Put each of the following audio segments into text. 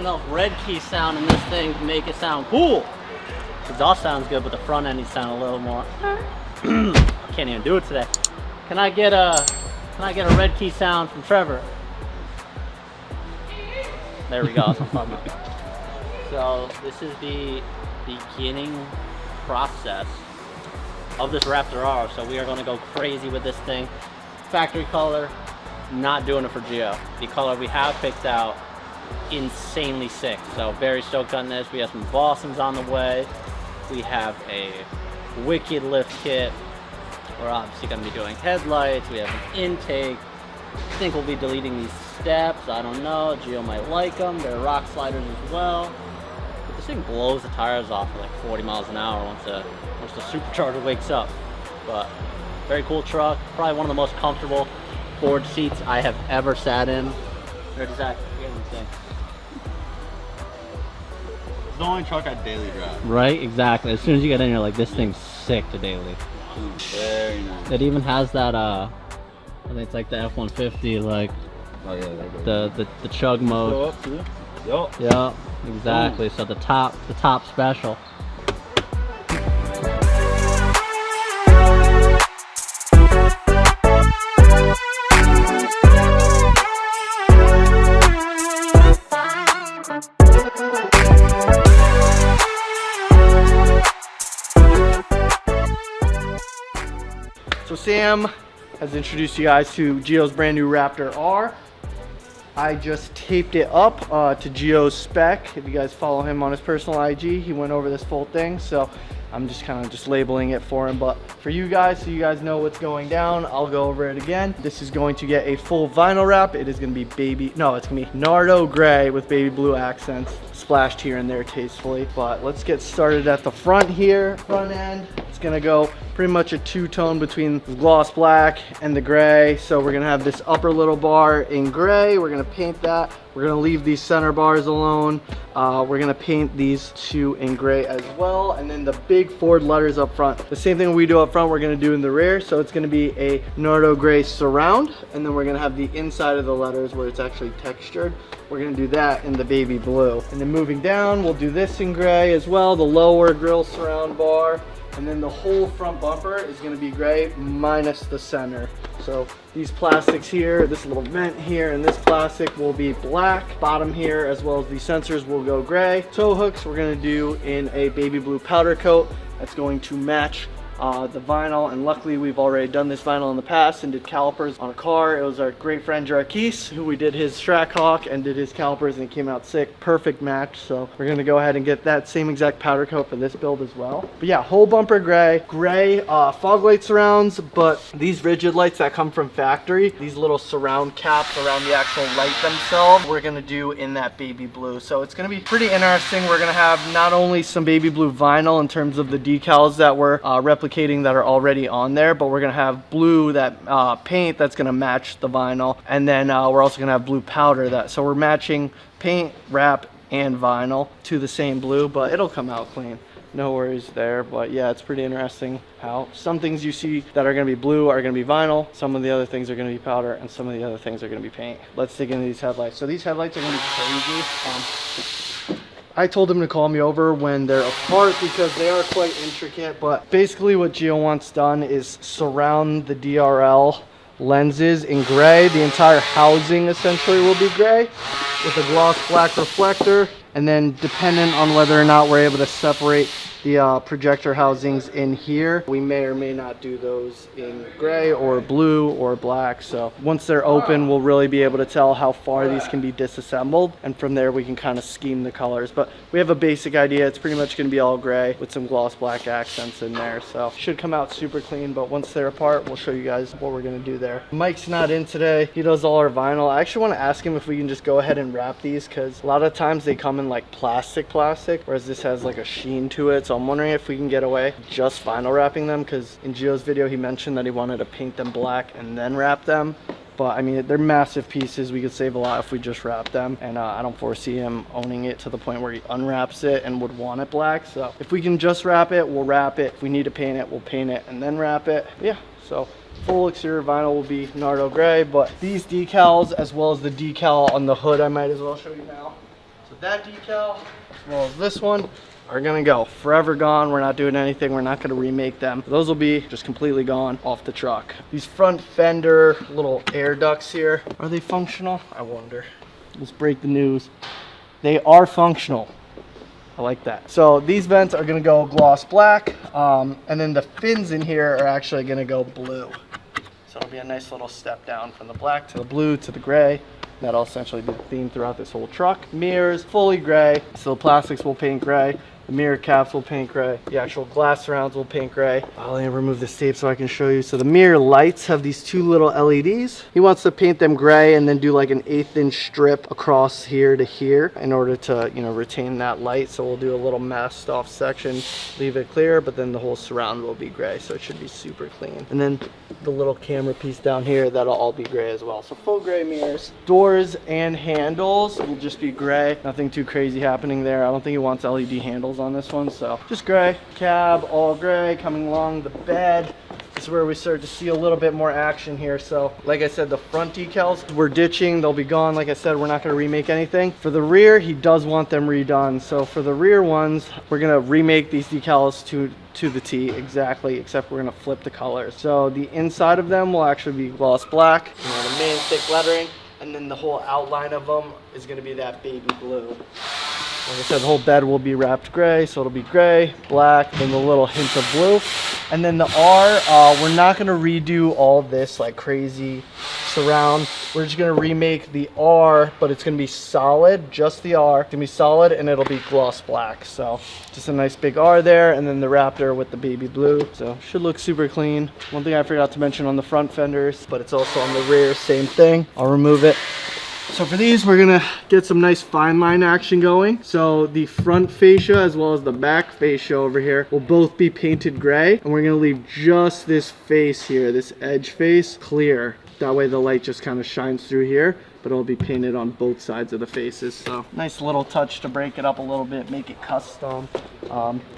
enough red key sound in this thing to make it sound cool. Exhaust sounds good, but the front end needs to sound a little more. Can't even do it today. Can I get a red key sound from Trevor? There we go. So this is the beginning process of this Raptor R. So we are going to go crazy with this thing. Factory color, not doing it for Gio. The color we have picked out, insanely sick. So very stoked on this. We have some Vossens on the way. We have a wicked lift kit. We're obviously going to be doing headlights. We have an intake. I think we'll be deleting these steps. I don't know. Gio might like them. They're rock sliders as well. But this thing blows the tires off at like 40 miles an hour once the supercharger wakes up. But very cool truck. Probably one of the most comfortable Ford seats I have ever sat in. Where's Zach? It's the only truck I daily drive. Right, exactly. As soon as you get in, you're like, this thing's sick to daily. Very nice. It even has that, I think it's like the F-150, like, oh, yeah, the chug mode. Yup. Yeah, exactly. So the top special. So Sam has introduced you guys to Gio's brand new Raptor R. I just taped it up to Gio's spec. If you guys follow him on his personal IG, he went over this full thing. So I'm just kind of just labeling it for him. But for you guys, so you guys know what's going down, I'll go over it again. This is going to get a full vinyl wrap. It is going to be it's going to be Nardo Grey with baby blue accents splashed here and there tastefully. But let's get started at the front here, front end. It's going to go pretty much a two-tone between the gloss black and the gray. So we're gonna have this upper little bar in gray. We're gonna paint that. We're gonna leave these center bars alone. We're gonna paint these two in gray as well. And then the big Ford letters up front. The same thing we do up front, we're gonna do in the rear. So it's gonna be a Nardo Grey surround. And then we're gonna have the inside of the letters where it's actually textured. We're gonna do that in the baby blue. And then moving down, we'll do this in gray as well. The lower grille surround bar. And then the whole front bumper is going to be gray minus the center. So these plastics here, this little vent here, and this plastic will be black. Bottom here, as well as the sensors, will go gray. Tow hooks we're going to do in a baby blue powder coat. That's going to match the vinyl, and luckily we've already done this vinyl in the past and did calipers on a car. It was our great friend Jarquis who we did his Trackhawk and did his calipers, and it came out sick. Perfect match. So we're gonna go ahead and get that same exact powder coat for this build as well. But yeah, whole bumper gray fog light surrounds, but these rigid lights that come from factory, these little surround caps around the actual light themselves, we're gonna do in that baby blue. So it's gonna be pretty interesting. We're gonna have not only some baby blue vinyl in terms of the decals that we're replicating that are already on there, but we're gonna have blue that paint that's gonna match the vinyl, and then we're also gonna have blue powder so we're matching paint, wrap, and vinyl to the same blue, but it'll come out clean. No worries there. But yeah, it's pretty interesting how some things you see that are going to be blue are going to be vinyl, some of the other things are going to be powder, and some of the other things are going to be paint. Let's dig into these headlights. So these headlights are going to be crazy. I told him to call me over when they're apart because they are quite intricate, but basically what Gio wants done is surround the DRL lenses in gray. The entire housing essentially will be gray with a gloss black reflector, and then dependent on whether or not we're able to separate the projector housings in here, we may or may not do those in gray or blue or black. So once they're open, we'll really be able to tell how far these can be disassembled, and from there we can kind of scheme the colors. But we have a basic idea. It's pretty much going to be all gray with some gloss black accents in there, so should come out super clean. But once they're apart, we'll show you guys what we're going to do there. Mike's not in today. He does all our vinyl. I actually want to ask him if we can just go ahead and wrap these, because a lot of times they come in like plastic, whereas this has like a sheen to it. So I'm wondering if we can get away just vinyl wrapping them, because in Gio's video he mentioned that he wanted to paint them black and then wrap them. But I mean, they're massive pieces. We could save a lot if we just wrap them, and I don't foresee him owning it to the point where he unwraps it and would want it black. So if we can just wrap it, we'll wrap it. If we need to paint it, we'll paint it and then wrap it. Yeah, so full exterior vinyl will be Nardo Grey, but these decals, as well as the decal on the hood, I might as well show you now. So that decal, as well as this one, are gonna go forever gone. We're not doing anything. We're not gonna remake them. Those will be just completely gone off the truck. These front fender little air ducts here, are they functional? I wonder. Let's break the news. They are functional. I like that. So these vents are gonna go gloss black, and then the fins in here are actually gonna go blue. So it'll be a nice little step down from the black to the blue to the gray. That'll essentially be the theme throughout this whole truck. Mirrors, fully gray. So the plastics will paint gray. The mirror caps will paint gray. The actual glass surrounds will paint gray. Let me remove this tape so I can show you. So the mirror lights have these two little LEDs. He wants to paint them gray and then do like an 1/8 inch strip across here to here in order to, you know, retain that light. So we'll do a little masked off section, leave it clear, but then the whole surround will be gray. So it should be super clean. And then the little camera piece down here, that'll all be gray as well. So full gray mirrors. Doors and handles will just be gray. Nothing too crazy happening there. I don't think he wants LED handles on this one, so just gray. Cab all gray. Coming along the bed, this is where we start to see a little bit more action here. So like I said, the front decals we're ditching, they'll be gone. Like I said, we're not going to remake anything. For the rear, he does want them redone. So for the rear ones, we're going to remake these decals to the T exactly, except we're going to flip the colors. So the inside of them will actually be gloss black, you know, the main thick lettering, and then the whole outline of them is going to be that baby blue. Like I said, the whole bed will be wrapped gray, so it'll be gray, black, then the little hint of blue. And then the R, we're not gonna redo all this like crazy surround. We're just gonna remake the R, but it's gonna be solid, just the R. It's gonna be solid and it'll be gloss black. So just a nice big R there, and then the Raptor with the baby blue. So should look super clean. One thing I forgot to mention on the front fenders, but it's also on the rear, same thing. I'll remove it. So for these, we're gonna get some nice fine line action going. So the front fascia as well as the back fascia over here will both be painted gray, and we're gonna leave just this face here, this edge face, clear. That way the light just kind of shines through here, but it'll be painted on both sides of the faces. So nice little touch to break it up a little bit, make it custom.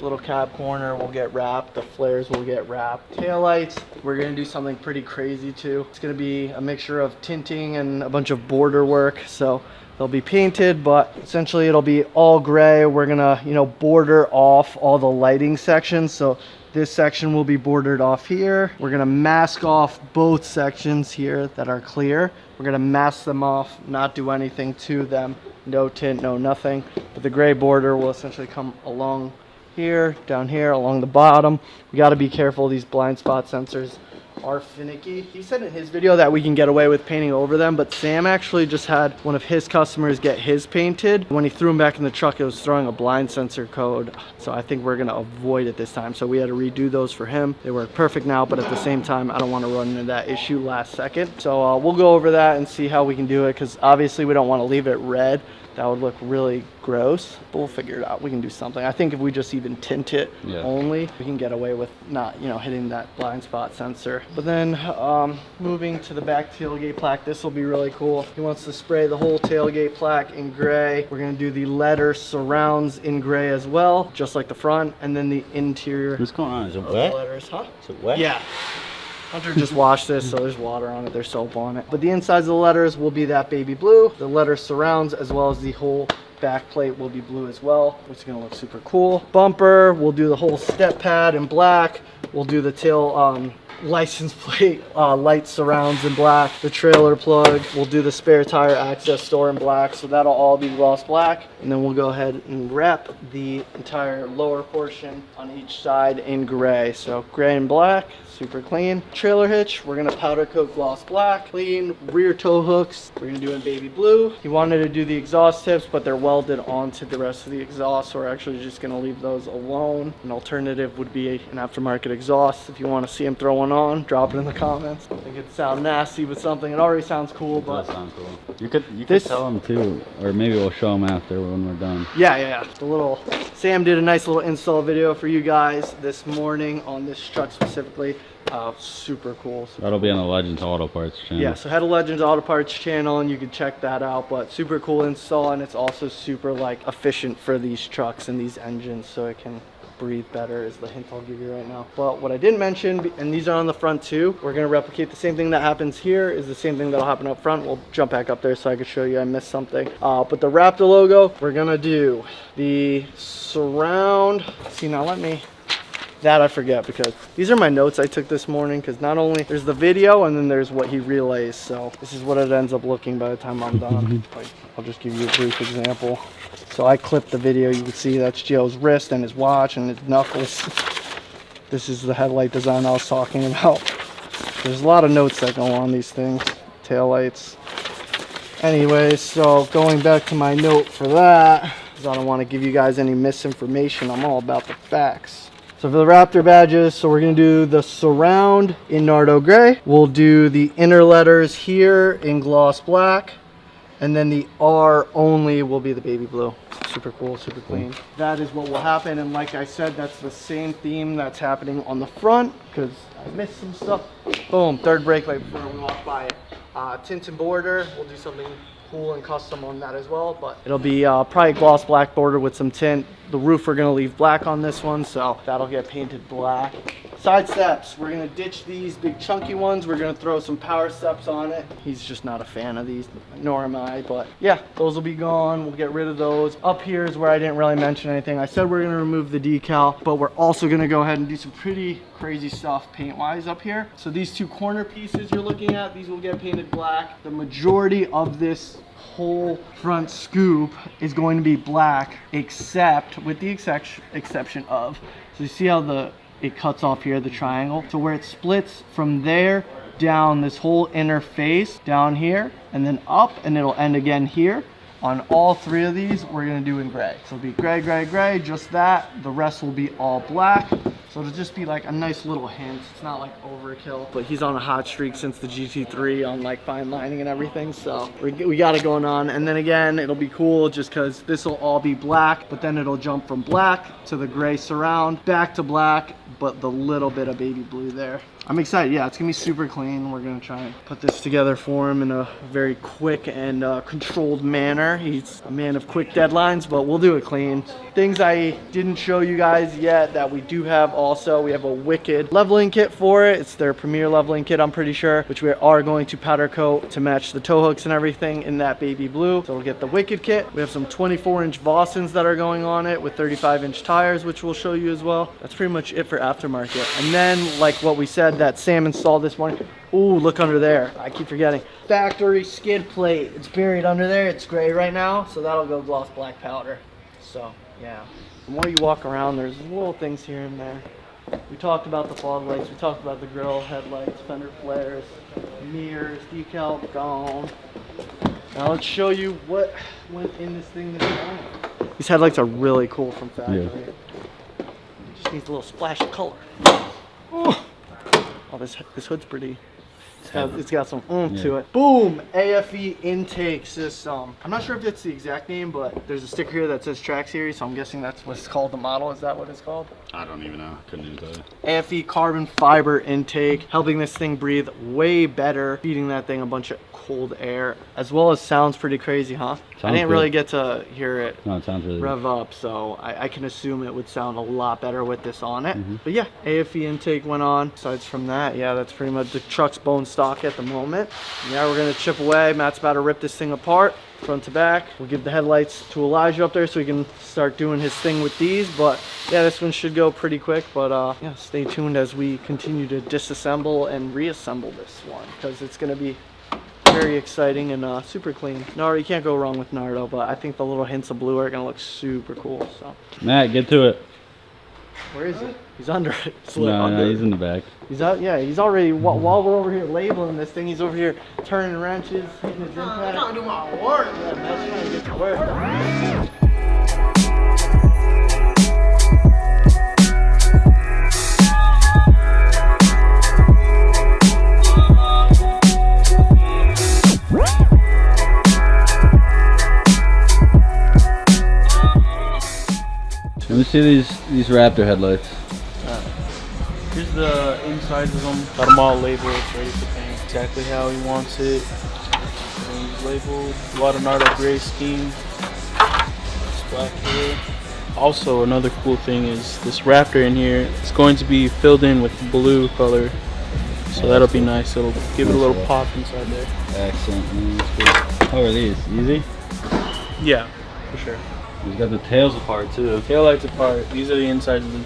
Little cab corner will get wrapped, the flares will get wrapped. Taillights, we're gonna do something pretty crazy too. It's gonna be a mixture of tinting and a bunch of border work. So they'll be painted, but essentially it'll be all gray. We're gonna, you know, border off all the lighting sections. So this section will be bordered off here. We're gonna mask off both sections here that are clear. We're gonna mask them off, not do anything to them. No tint, no nothing. But the gray border will essentially come along here, down here, along the bottom. We gotta be careful, these blind spot sensors are finicky. He said in his video that we can get away with painting over them, but Sam actually just had one of his customers get his painted. When he threw them back in the truck, it was throwing a blind sensor code. So I think we're gonna avoid it this time. So we had to redo those for him. They work perfect now, but at the same time, I don't wanna run into that issue last second. So we'll go over that and see how we can do it, because obviously we don't wanna leave it red. That would look really gross, but we'll figure it out. We can do something. I think if we just even tint it only, we can get away with not, you know, hitting that blind spot sensor. But then moving to the back tailgate plaque, this will be really cool. He wants to spray the whole tailgate plaque in gray. We're gonna do the letter surrounds in gray as well, just like the front, and then the interior. What's going on? Is it wet? Letters, huh? Is it wet? Yeah. Hunter just washed this, so there's water on it, there's soap on it. But the insides of the letters will be that baby blue. The letter surrounds as well as the whole back plate will be blue as well, which is gonna look super cool. Bumper, we'll do the whole step pad in black. We'll do the tail license plate light surrounds in black. The trailer plug, we'll do the spare tire access door in black, so that'll all be gloss black. And then we'll go ahead and wrap the entire lower portion on each side in gray. So gray and black, super clean. Trailer hitch, we're gonna powder coat gloss black. Clean rear tow hooks, we're gonna do in baby blue. He wanted to do the exhaust tips, but they're welded onto the rest of the exhaust, so we're actually just gonna leave those alone. An alternative would be an aftermarket exhaust. If you wanna see him throw one on, drop it in the comments. I think it sounds nasty with something. It already sounds cool, but that sounds cool. You could tell him too, or maybe we'll show him after when we're done. Yeah. The little Sam did a nice little install video for you guys this morning on this truck specifically. Super cool. That'll be on the Legends Auto Parts channel. Yeah, so head to Legends Auto Parts channel and you can check that out. But super cool install, and it's also super like efficient for these trucks and these engines, so it can breathe better is the hint I'll give you right now. But what I didn't mention, and these are on the front too, we're gonna replicate the same thing that happens here is the same thing that'll happen up front. We'll jump back up there so I can show you I missed something. But the Raptor logo, we're gonna do the surround. See, now let me, that I forget because these are my notes I took this morning, because not only there's the video and then there's what he relays. So this is what it ends up looking by the time I'm done. Like, I'll just give you a brief example. So I clipped the video, you can see that's Gio's wrist and his watch and his knuckles. This is the headlight design I was talking about. There's a lot of notes that go on these things, taillights. Anyways, so going back to my note for that, because I don't want to give you guys any misinformation, I'm all about the facts. So for the Raptor badges, so we're going to do the surround in Nardo Grey. We'll do the inner letters here in gloss black. And then the R only will be the baby blue. Super cool, super clean. That is what will happen. And like I said, that's the same theme that's happening on the front, because I missed some stuff. Boom, third brake light before we walk by it. Tint and border, we'll do something cool and custom on that as well, but it'll be probably gloss black border with some tint. The roof we're gonna leave black on this one, so that'll get painted black. Side steps, we're gonna ditch these big chunky ones. We're gonna throw some power steps on it. He's just not a fan of these, nor am I, but yeah, those will be gone. We'll get rid of those. Up here is where I didn't really mention anything. I said we're gonna remove the decal, but we're also gonna go ahead and do some pretty crazy stuff paint-wise up here. So these two corner pieces you're looking at, these will get painted black. The majority of this whole front scoop is going to be black, except with the exception of, so you see how it cuts off here, the triangle, so where it splits from there down this whole inner face down here and then up, and it'll end again here. On all three of these we're going to do in gray, so it'll be gray, gray, gray, just that. The rest will be all black, so it'll just be like a nice little hint. It's not like overkill, but he's on a hot streak since the GT3 on like fine lining and everything, so we got it going on. And then again, it'll be cool just because this will all be black, but then it'll jump from black to the gray surround, back to black, but the little bit of baby blue there. I'm excited. Yeah, it's gonna be super clean. We're gonna try and put this together for him in a very quick and controlled manner. He's a man of quick deadlines, but we'll do it clean. Things I didn't show you guys yet that we do have also, we have a wicked leveling kit for it. It's their premier leveling kit, I'm pretty sure, which we are going to powder coat to match the tow hooks and everything in that baby blue. So we'll get the wicked kit. We have some 24-inch Vossens that are going on it with 35-inch tires, which we'll show you as well. That's pretty much it for aftermarket. And then, like what we said, that Sam installed this morning. Ooh, look under there. I keep forgetting. Factory skid plate. It's buried under there. It's gray right now, so that'll go gloss black powder. So, yeah. The more you walk around, there's little things here and there. We talked about the fog lights. We talked about the grill, headlights, fender flares, mirrors, decal, gone. Now let's show you what went in this thing this morning. These headlights are really cool from factory. Yeah. It just needs a little splash of color. Oh, this hood's pretty. It's got some oomph to it. Boom! AFE intake system. I'm not sure if it's the exact name, but there's a sticker here that says Track Series, so I'm guessing that's what it's called, the model. Is that what it's called? I don't even know. Couldn't even tell you. AFE carbon fiber intake, helping this thing breathe way better, feeding that thing a bunch of cold air, as well as sounds pretty crazy, huh? I didn't really get to hear it rev up, so I can assume it would sound a lot better with this on it. But yeah, AFE intake went on. Besides from that, yeah, that's pretty much the truck's bone stock at the moment. Yeah, we're gonna chip away. Matt's about to rip this thing apart front to back. We'll give the headlights to Elijah up there so he can start doing his thing with these. But yeah, this one should go pretty quick. But yeah, stay tuned as we continue to disassemble and reassemble this one, because it's gonna be very exciting and super clean. Nardo, you can't go wrong with Nardo, but I think the little hints of blue are gonna look super cool. So Matt, get to it. where is he? He's under it. No, he's in the back. He's out. Yeah, he's already. While we're over here labeling this thing, he's over here turning wrenches, hitting his impact. I'm trying to do my work. Yeah, Matt's trying to get to work. Let me see these Raptor headlights. Here's the insides of them. Got them all labeled. It's ready to paint exactly how he wants it. And he's labeled. A lot of Nardo Grey scheme. It's black here. Also, another cool thing is this Raptor in here. It's going to be filled in with blue color, so that'll be nice. It'll give it a little pop inside there. Accent. How are these? Easy? Yeah, for sure. He's got the tails apart too. Tail lights apart. These are the insides of them.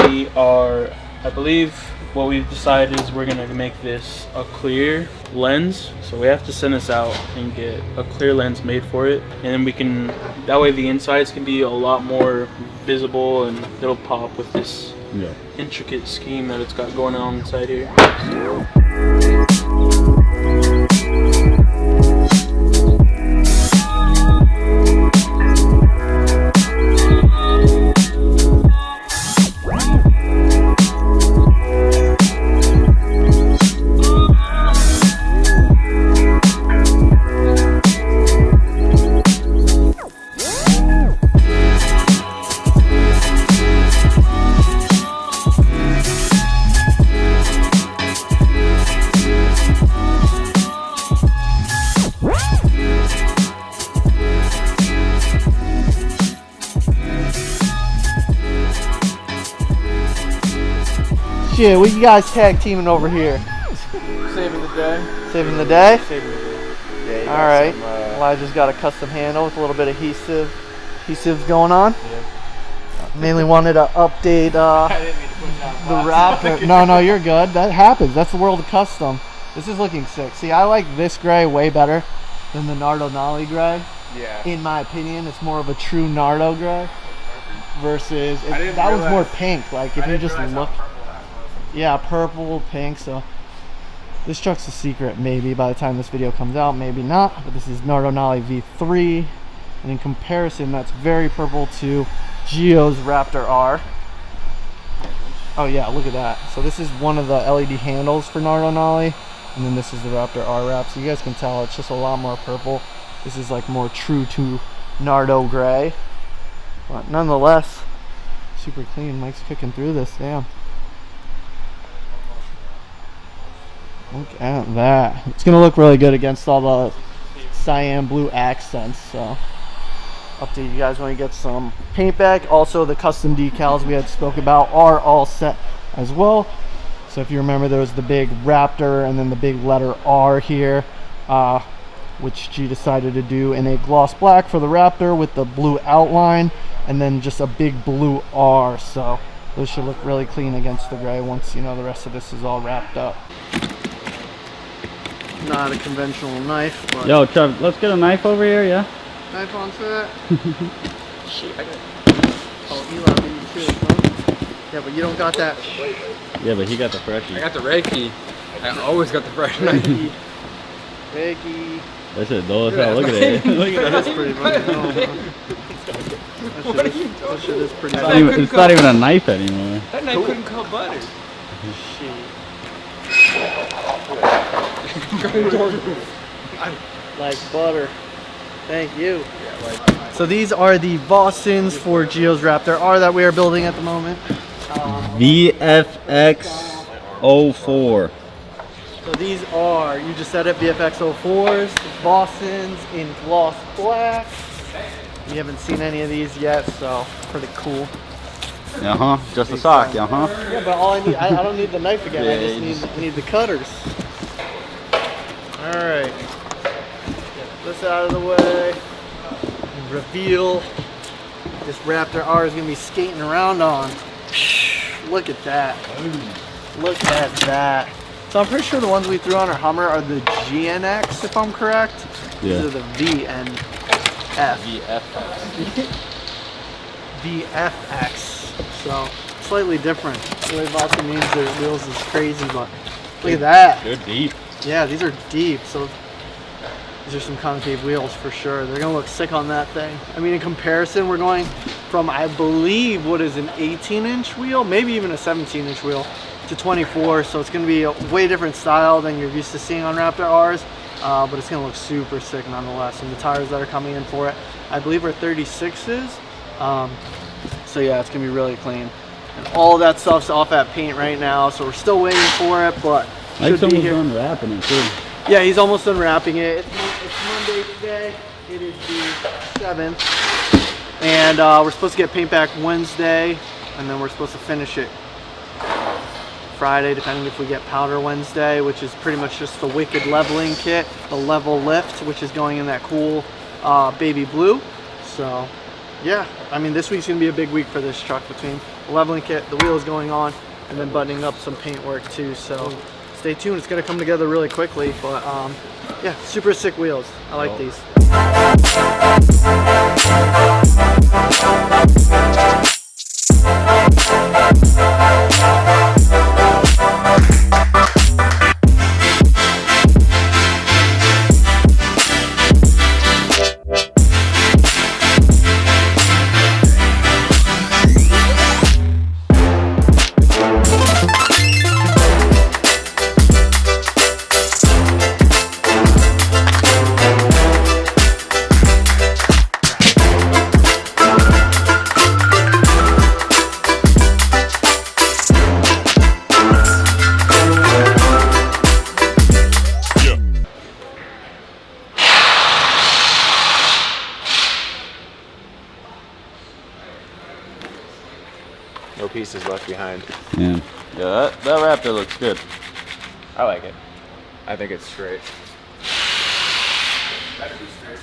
We are, I believe, what we've decided is we're gonna make this a clear lens. So we have to send this out and get a clear lens made for it, and then we can. That way the insides can be a lot more visible, and it'll pop with this intricate scheme that it's got going on inside here. Shit, what you guys tag teaming over here? Saving the day. Saving the day? Saving the day. All right. Elijah's got a custom handle with a little bit of adhesive going on. Yeah. Mainly wanted to update I didn't mean to put the Raptor. No, you're good. That happens. That's the world of custom. This is looking sick. See, I like this gray way better than the Nardo Gray. Yeah. In my opinion, it's more of a true Nardo gray versus that was realize- more pink. Like if I you didn't just realize how look, purple that was. yeah, purple, pink. So this truck's a secret. Maybe by the time this video comes out, maybe not. But this is Nardo V3, and in comparison, that's very purple to Gio's Raptor R. Oh yeah, look at that. So this is one of the LED handles for Nardo, and then this is the Raptor R wrap. So you guys can tell it's just a lot more purple. This is like more true to Nardo Gray, but nonetheless, super clean. Mike's cooking through this. Damn. Look at that. It's gonna look really good against all the cyan blue accents. So update you guys when we get some paint back. Also, the custom decals we had spoke about are all set as well. So if you remember, there was the big Raptor and then the big letter R here, which G decided to do in a gloss black for the Raptor with the blue outline, and then just a big blue R. So those should look really clean against the gray once, you know, the rest of this is all wrapped up. Not a conventional knife, but Yo, Trev, let's get a knife over here, yeah? knife on set. Shit, I got Oh, Eli, beat you too, huh? Yeah, but you don't got that. Yeah, but he got the freshie. I got the red key. I always got the fresh knife. Reggie. That's it, though. Look at it. Look at That's that. pretty funny. That shit is pretty It's funny. not even a knife anymore. That knife couldn't cut butter. Like butter. Thank you. So these are the Vossens for Gio's Raptor R that we are building at the moment. VFX-04. So these are, you just said it, VFX-04s, Vossens in gloss black. We haven't seen any of these yet, so pretty cool. Just a sock, Yeah, but all I need, I don't need the knife again. Yeah, I just need the cutters. All right, get this out of the way. Reveal this Raptor R is gonna be skating around on. Look at that. Look at that. So I'm pretty sure the ones we threw on our Hummer are the GNX, if I'm correct. Yeah. These are the VNF. VFX. So slightly different. The way Vossen means their wheels is crazy, but look at that. They're deep. Yeah, these are deep. So these are some concave wheels for sure. They're gonna look sick on that thing. I mean, in comparison, we're going from, I believe, what is an 18-inch wheel, maybe even a 17-inch wheel, to 24. So it's gonna be a way different style than you're used to seeing on Raptor Rs, but it's gonna look super sick nonetheless. And the tires that are coming in for it, I believe, are 36s. So yeah, it's gonna be really clean. And all of that stuff's off at paint right now, so we're still waiting for it, but Like should be someone's here. done wrapping it too. Yeah, he's almost done wrapping it. It's Monday today. It is the 7th. And we're supposed to get paint back Wednesday, and then we're supposed to finish it Friday, depending if we get powder Wednesday, which is pretty much just the Wicked leveling kit, the level lift, which is going in that cool baby blue. So yeah, I mean, this week's gonna be a big week for this truck between the leveling kit, the wheels going on, and then buttoning up some paint work too. So stay tuned, it's gonna come together really quickly, but yeah, super sick wheels. I like these. No pieces left behind. Yeah. Yeah, that Raptor looks good. I like it. I think it's straight. Better be straight.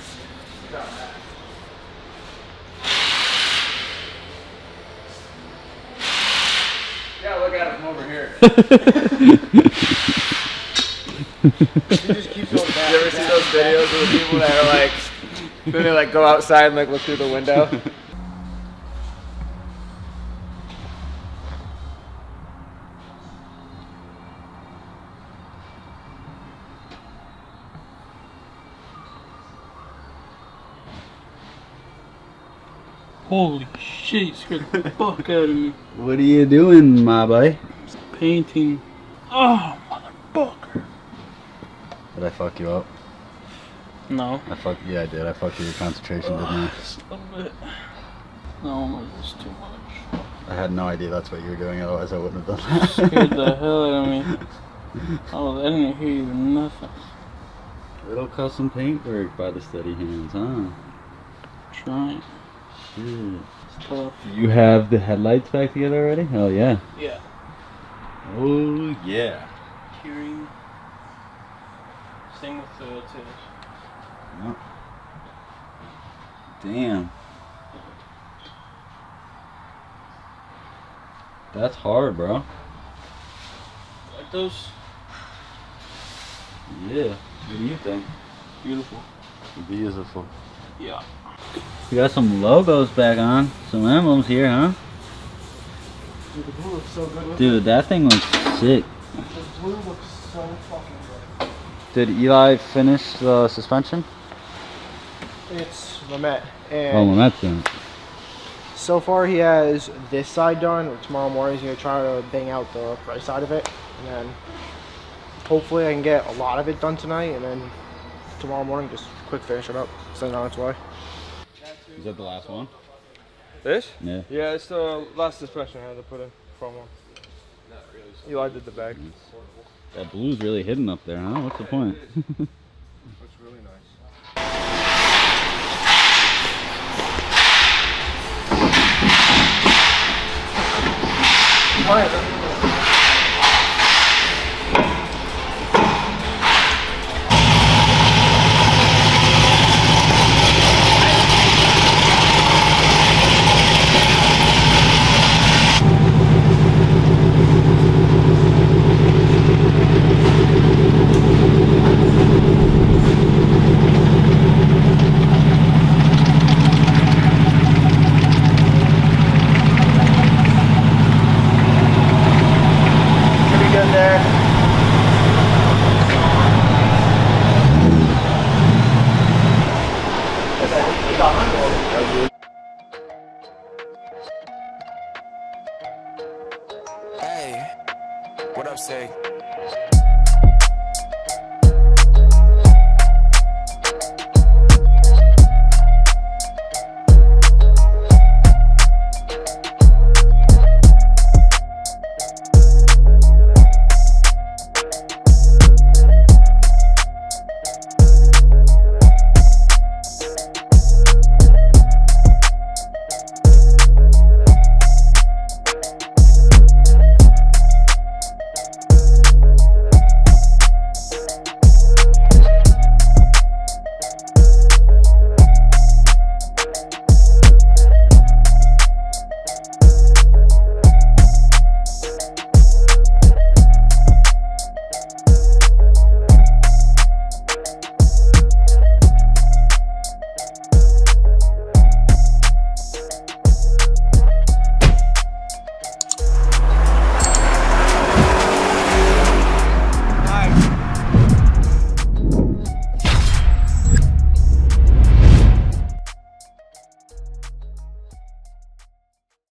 Yeah, look at it from over here. He just keeps going back. You ever see those videos of the people that are like, then they like go outside and like look through the window? Holy shit, you scared the fuck out of me. What are you doing, my boy? Painting. Oh, motherfucker. Did I fuck you up? No. Yeah, I did. I fucked with your concentration, didn't I? Just a little bit. No, it's too much. I had no idea that's what you were doing, otherwise I wouldn't have done that. Scared the hell out of me. Oh, I didn't hear you nothing. Little custom paint work by the steady hands, huh? Trying. Shit. It's tough. You have the headlights back together already? Hell yeah. Yeah. Oh yeah. Hearing. Same with the tails. Yep. Damn. That's hard, bro. Like those. Yeah. What do you think? Beautiful. Beautiful. Yeah. We got some logos back on. Some emblems here, huh? Dude, the blue looks so good with Dude, that thing looks sick. it. The blue looks so fucking good. Did Eli finish the suspension? It's Lamette. And Oh, well, that's done. so far he has this side done. Tomorrow morning he's going to try to bang out the right side of it. And then hopefully I can get a lot of it done tonight. And then tomorrow morning just quick finish it up. Send it on its way. Is that the last one? This? Yeah. Yeah, it's the last suspension I had to put in from one. Eli did the back. That blue's really hidden up there, huh? What's the point? Looks really nice. Pretty good there. Hey, what up, say?